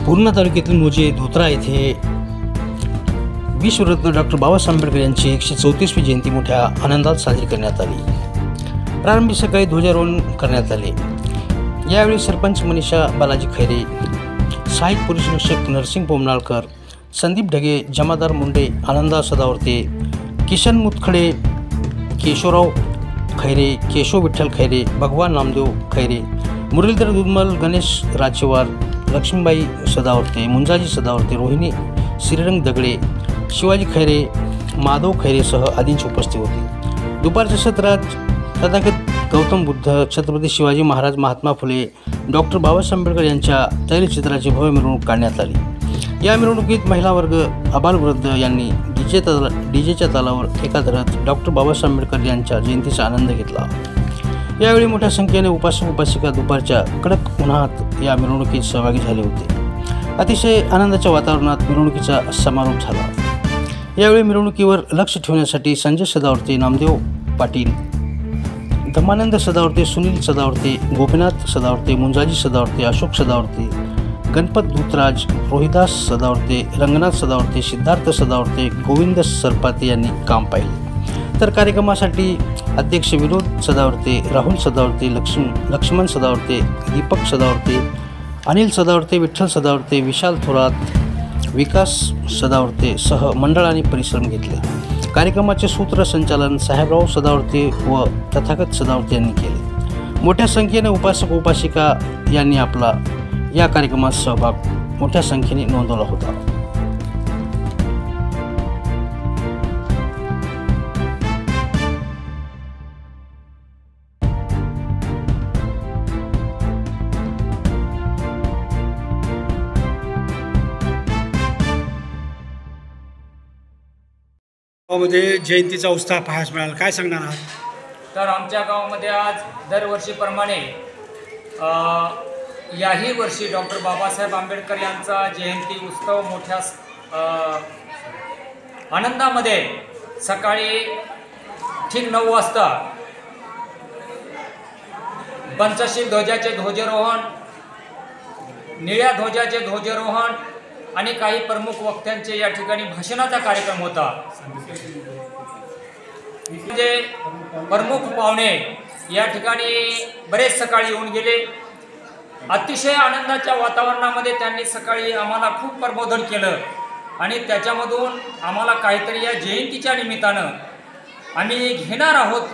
पूर्णा तालुक्यातील मोजे धोत्रा येथे विश्वरत्न डॉक्टर बाबासाहेब आंबेडकर यांची 134वी जयंती मोठ्या आनंदात साजरी करण्यात आली। प्रारंभी सकाळी ध्वजारोहण करण्यात आले। यावेळी सरपंच मनीषा बालाजी खैरे, सहाय्यक पोलीस निरीक्षक नरसिंग पोमनाळकर, संदीप ढगे, जमादार मुंडे, आनंदा सदावर्ते, किशन मुतखडे, केशवराव खैरे, केशव विठ्ठल खैरे, भगवान नामदेव खैरे, मुरलीधर दुधमल, गणेश राजेवार, लक्ष्मीबाई सदावर्ते, मुंजाजी सदावर्ते, रोहिणी श्रीरंग दगडे, शिवाजी खैरे, माधव खैरेसह आदींची उपस्थिती होती। दुपारच्या सत्रात तथागत गौतम बुद्ध, छत्रपती शिवाजी महाराज, महात्मा फुले, डॉक्टर बाबासाहेब आंबेडकर यांच्या तैलचित्राची भव्य मिरवणूक काढण्यात आली। या मिरवणुकीत महिला वर्ग, आबालवृद्ध यांनी डीजेच्या तालावर एका धरत डॉक्टर बाबासाहेब आंबेडकर यांच्या जयंतीचा आनंद घेतला। यावेळी मोठ्या संख्येने उपासक उपासिका दुपारच्या कडक उन्हात या मिरवणुकीत सहभागी झाले होते। अतिशय आनंदाच्या वातावरणात मिरवणुकीचा समारोप झाला। यावेळी मिरवणुकीवर लक्ष ठेवण्यासाठी संजय सदावर्ते, नामदेव पाटील, धमानंद सदावर्ते, सुनील सदावर्ते, गोपीनाथ सदावर्ते, मुंजाजी सदावर्ते, अशोक सदावर्ते, गणपत धूतराज, रोहिदास सदावर्ते, रंगनाथ सदावर्ते, सिद्धार्थ सदावर्ते, गोविंद सरपाते यांनी काम पाहिले। तर कार्यक्रमासाठी अध्यक्ष विनोद सदावर्ते, राहुल सदावर्ते, लक्ष्मण सदावर्ते, दीपक सदावर्ते, अनिल सदावर्ते, विठ्ठल सदावर्ते, विशाल थोरात, विकास सदावर्ते सह मंडळाने परिश्रम घेतले। कार्यक्रमाचे सूत्रसंचालन साहेबराव सदावर्ते व तथागत सदावर्ते यांनी केले। मोठ्या संख्येने उपासक उपासिका यांनी आपला या कार्यक्रमात सहभाग मोठ्या संख्येने नोंदवला होता। गावामध्ये जयंतीचा उत्साह पाहायला मिळाला, काय सांगणार आहात? तर आमच्या गावामध्ये आज दरवर्षीप्रमाणे याही वर्षी डॉक्टर बाबासाहेब आंबेडकर यांचा जयंती उत्सव मोठ्या आनंदामध्ये सकाळी ठीक 9 वाजता पंचशील ध्वजाचे ध्वजारोहण, निळ्या ध्वजाचे ध्वजारोहण आणि काही प्रमुख वक्त्यांचे या ठिकाणी भाषणाचा कार्यक्रम होता। म्हणजे प्रमुख पाहुणे या ठिकाणी बरेच सकाळी येऊन गेले। अतिशय आनंदाच्या वातावरणामध्ये त्यांनी सकाळी आम्हाला खूप प्रबोधन केलं आणि त्याच्यामधून आम्हाला काहीतरी या जयंतीच्या निमित्तानं आम्ही घेणार आहोत।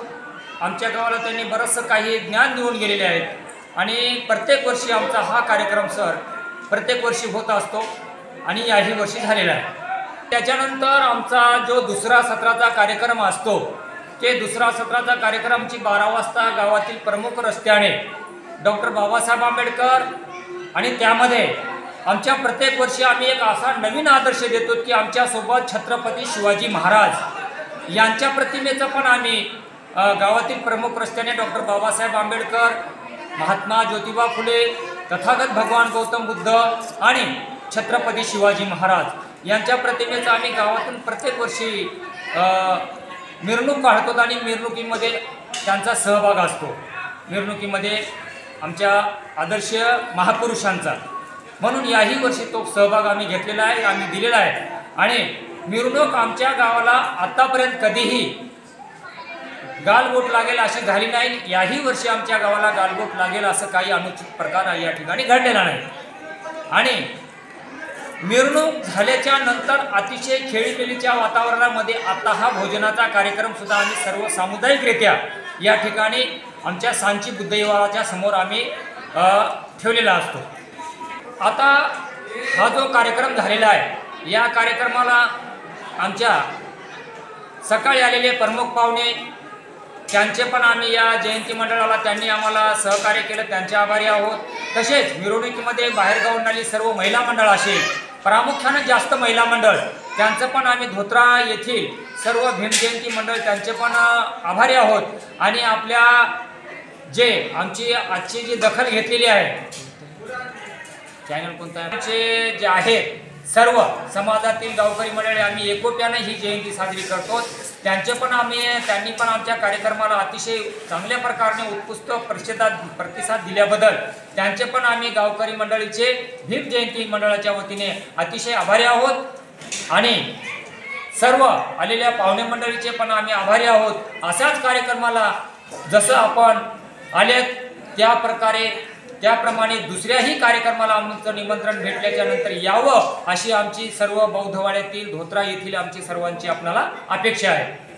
आमच्या गावाला त्यांनी बरंचसं काही ज्ञान देऊन गेलेले आहेत आणि प्रत्येक वर्षी आमचा हा कार्यक्रम प्रत्येक वर्षी होत असतो आणि याही वर्षी झालेला आहे। त्याच्यानंतर आमचा जो दुसरा सत्राचा कार्यक्रम असतो ते दुसरा सत्राचा कार्यक्रमची 12 वाजता गावातील प्रमुख रस्त्याने डॉक्टर बाबासाहेब आंबेडकर आणि त्यामध्ये आमच्या प्रत्येक वर्षी आम्ही एक असा नवीन आदर्श देतो की आमच्यासोबत छत्रपती शिवाजी महाराज यांच्या प्रतिमेचं पण आम्ही गावातील प्रमुख रस्त्याने डॉक्टर बाबासाहेब आंबेडकर, महात्मा ज्योतिबा फुले, तथागत भगवान गौतम बुद्ध आणि छत्रपती शिवाजी महाराज यांच्या प्रतिमेचा आम्ही गावातून प्रत्येक वर्षी मिरवणूक काढतो आणि मिरवणुकीमध्ये त्यांचा सहभाग असतो। मिरवणुकीमध्ये आमच्या आदर्श महापुरुषांचा, म्हणून याही वर्षी तो सहभाग आम्ही घेतलेला आहे, आम्ही दिलेला आहे आणि मिरवणूक आमच्या गावाला आतापर्यंत कधीही गालबोट लागेल अशी झाली नाही। याही वर्षी आमच्या गावाला गालबोट लागेल असं काही अनुचित प्रकार या ठिकाणी घडलेला नाही आणि मिरवणूक झाल्याच्या नंतर अतिशय खेळीमेळीच्या वातावरणामध्ये आता हा भोजनाचा कार्यक्रम सुद्धा आम्ही सर्व सामुदायिकरित्या या ठिकाणी आमच्या सांची बुद्धविहाराच्या समोर आम्ही ठेवलेला असतो। आता हा जो कार्यक्रम झालेला आहे या कार्यक्रमाला आमच्या सकाळी आलेले प्रमुख पाहुणे त्यांचे पण आम्ही या जयंती मंडळाला त्यांनी आम्हाला सहकार्य केलं, त्यांचे आभारी आहोत। तसेच मिरवणुकीमध्ये बाहेरगावून आलेली सर्व महिला मंडळ असेल, प्रामुख्याने जास्त महिला मंडळ त्यांचं पण आम्ही धोत्रा येथील सर्व भीमजयंती मंडळ त्यांचे पण आभारी आहोत आणि आपल्या जे आमची आजची जी दखल घेतलेली आहे चॅनल कोणता आहे जे आहेत सर्व समाजातील गावकरी मंडळी आम्ही एकोप्याने ही जयंती साजरी करतो। त्यांनी पण आमच्या कार्यक्रमाला अतिशय चांगल्या प्रकारे उत्कृष्ट प्रतिसाद दिल्याबद्दल त्यांचे पण आम्ही गावकरी मंडळीचे भीम जयंती मंडळाच्या वतीने अतिशय आभारी आहोत आणि सर्व आलेल्या पाहुणे मंडळीचे पण आम्ही आभारी आहोत। अशाच कार्यक्रमाला जसं आपण आले त्याप्रमाणे दुसऱ्याही कार्यक्रमाला आमचं निमंत्रण भेटल्याच्या नंतर यावं अशी आमची सर्व बौद्धवाड्यातील धोत्रा येथील आमची सर्वांची आपल्याला अपेक्षा आहे।